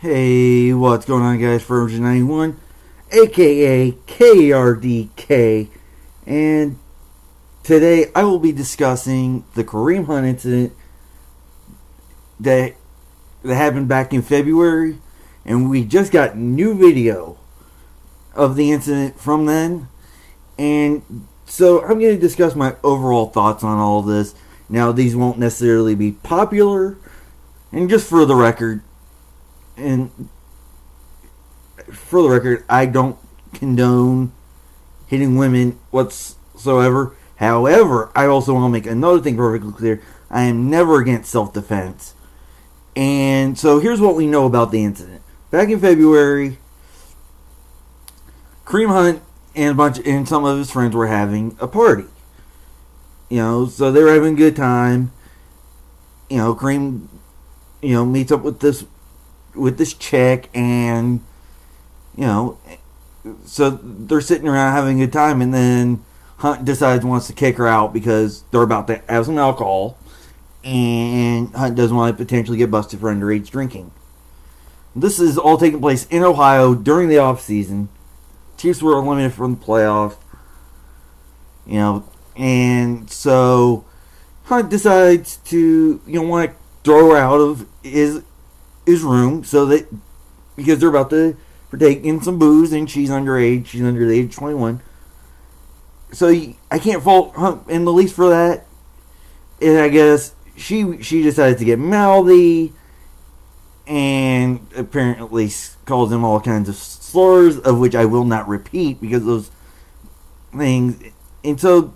Hey, what's going on, guys? Version 91, aka KRDK, and today I will be discussing the Kareem Hunt incident that happened back in February, and we just got new video of the incident from then, and so I'm going to discuss my overall thoughts on all of this. Now, these won't necessarily be popular, and just for the record, I don't condone hitting women whatsoever. However, I also want to make another thing perfectly clear. I am never against self-defense. And so here's what we know about the incident. Back in February, Kareem Hunt and some of his friends were having a party. So they were having a good time. Kareem, meets up with this chick, and so they're sitting around having a good time, and then Hunt decides wants to kick her out because they're about to have some alcohol, and Hunt doesn't want to potentially get busted for underage drinking. This is all taking place in Ohio during the off season. Chiefs were eliminated from the playoffs, and so Hunt decides to want to throw her out of his room, so that because they're about to partake in some booze, and she's underage. She's under the age of 21. So I can't fault Hunt in the least for that. And I guess she decides to get mouthy, and apparently calls him all kinds of slurs, of which I will not repeat because those things, and so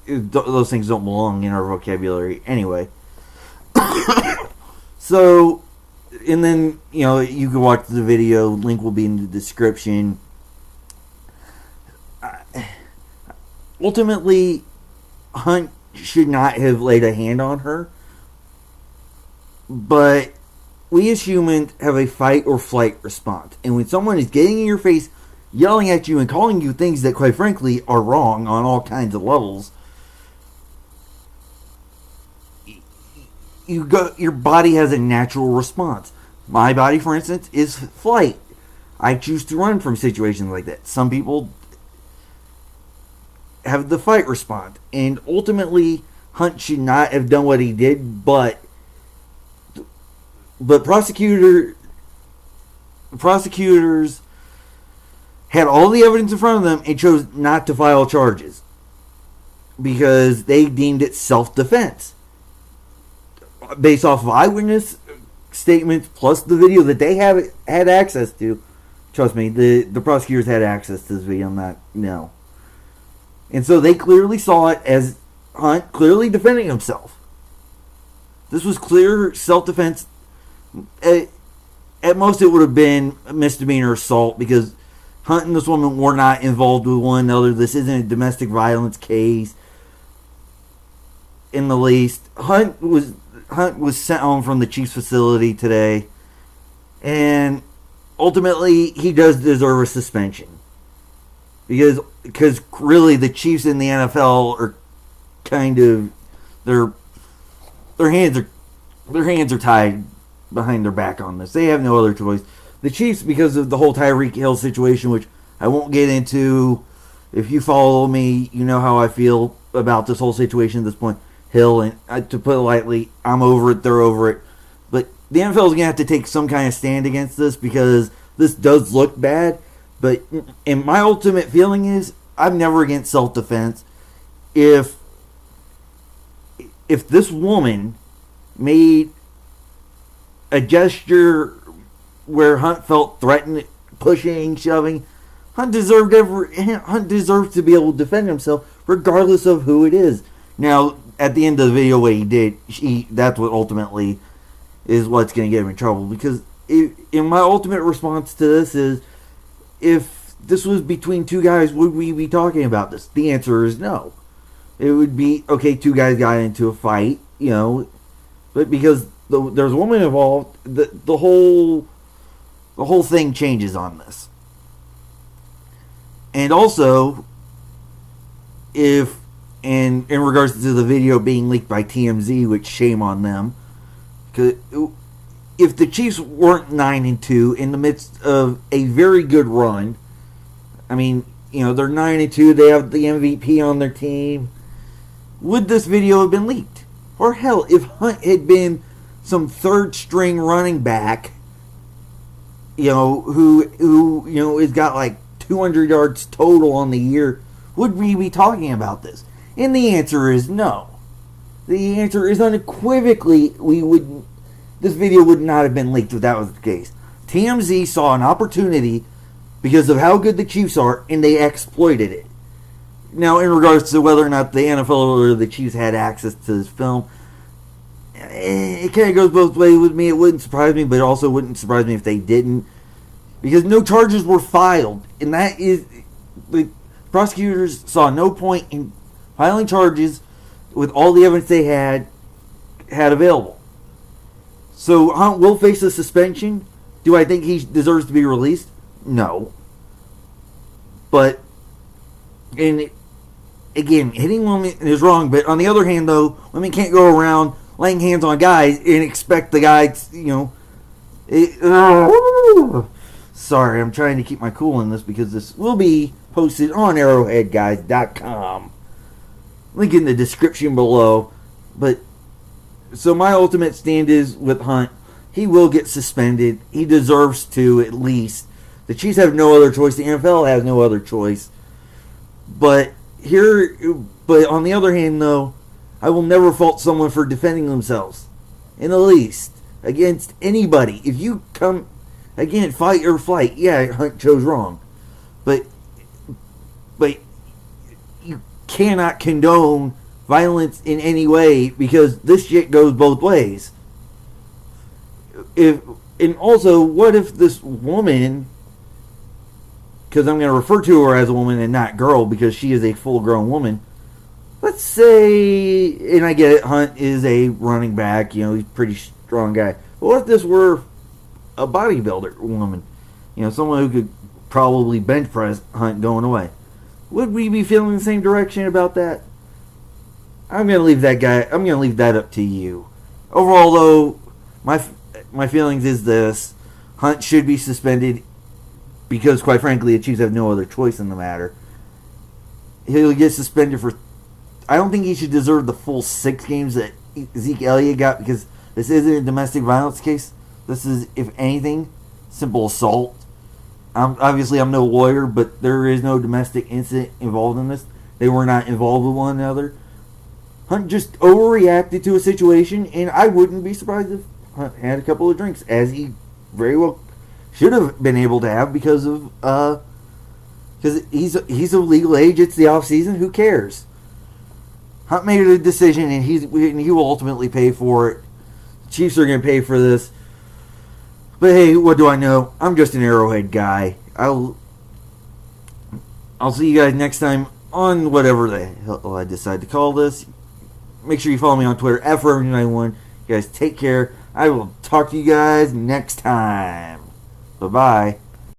those things don't belong in our vocabulary anyway. So, and then, you can watch the video. Link will be in the description. Ultimately, Hunt should not have laid a hand on her. But we as humans have a fight or flight response. And when someone is getting in your face, yelling at you and calling you things that, quite frankly, are wrong on all kinds of levels, your body has a natural response. My body, for instance, is flight. I choose to run from situations like that. Some people have the fight response, and ultimately Hunt should not have done what he did, but prosecutors had all the evidence in front of them and chose not to file charges because they deemed it self-defense based off of eyewitness statements plus the video that they had access to. Trust me, the prosecutors had access to this video. I'm not, no. And so they clearly saw it as Hunt clearly defending himself. This was clear self-defense. At most, it would have been a misdemeanor assault because Hunt and this woman were not involved with one another. This isn't a domestic violence case in the least. Hunt was sent home from the Chiefs facility today, and ultimately he does deserve a suspension because really the Chiefs in the NFL are kind of their hands are tied behind their back on this. They have no other choice. The Chiefs, because of the whole Tyreek Hill situation, which I won't get into. If you follow me, you know how I feel about this whole situation at this point. Hill, and to put it lightly, I'm over it, they're over it. But the NFL is going to have to take some kind of stand against this because this does look bad. But and my ultimate feeling is I'm never against self-defense. If this woman made a gesture where Hunt felt threatened, pushing, shoving, Hunt deserved to be able to defend himself regardless of who it is. Now, at the end of the video, what he did, that's what ultimately is what's going to get him in trouble. Because in my ultimate response to this is, if this was between two guys, would we be talking about this? The answer is no. It would be, okay, two guys got into a fight, but because there's a woman involved, the whole thing changes on this. And also, and in regards to the video being leaked by TMZ, which shame on them, because if the Chiefs weren't 9-2 in the midst of a very good run, I mean, they're 9-2. They have the MVP on their team. Would this video have been leaked? Or hell, if Hunt had been some third string running back, who has got like 200 yards total on the year, would we be talking about this? And the answer is no. The answer is unequivocally this video would not have been leaked if that was the case. TMZ saw an opportunity because of how good the Chiefs are, and they exploited it. Now, in regards to whether or not the NFL or the Chiefs had access to this film, it kind of goes both ways with me. It wouldn't surprise me, but it also wouldn't surprise me if they didn't, because no charges were filed, and that is, the prosecutors saw no point in filing charges with all the evidence they had available. So Hunt will face a suspension. Do I think he deserves to be released? No. But, and again, hitting women is wrong, but on the other hand, though, women can't go around laying hands on guys and expect the guys, sorry, I'm trying to keep my cool in this because this will be posted on arrowheadguys.com. Link in the description below. But, so my ultimate stand is with Hunt. He will get suspended. He deserves to, at least. The Chiefs have no other choice. The NFL has no other choice. But on the other hand, though, I will never fault someone for defending themselves. In the least. Against anybody. If you come, again, fight or flight. Yeah, Hunt chose wrong. But you cannot condone violence in any way, because this shit goes both ways. And also, what if this woman, because I'm going to refer to her as a woman and not girl because she is a full-grown woman. Let's say, and I get it, Hunt is a running back, he's a pretty strong guy. But what if this were a bodybuilder woman? Someone who could probably bench press Hunt going away. Would we be feeling the same direction about that? I'm going to leave that up to you. Overall, though, my feelings is this. Hunt should be suspended because, quite frankly, the Chiefs have no other choice in the matter. He'll get suspended for... I don't think he should deserve the full 6 games that Zeke Elliott got, because this isn't a domestic violence case. This is, if anything, simple assault. Obviously, I'm no lawyer, but there is no domestic incident involved in this. They were not involved with one another. Hunt just overreacted to a situation, and I wouldn't be surprised if Hunt had a couple of drinks, as he very well should have been able to have, because he's of legal age. It's the off season. Who cares? Hunt made a decision, and he will ultimately pay for it. The Chiefs are going to pay for this. But hey, what do I know? I'm just an Arrowhead guy. I'll see you guys next time on whatever the hell I decide to call this. Make sure you follow me on Twitter at Forever91. You guys take care. I will talk to you guys next time. Bye-bye.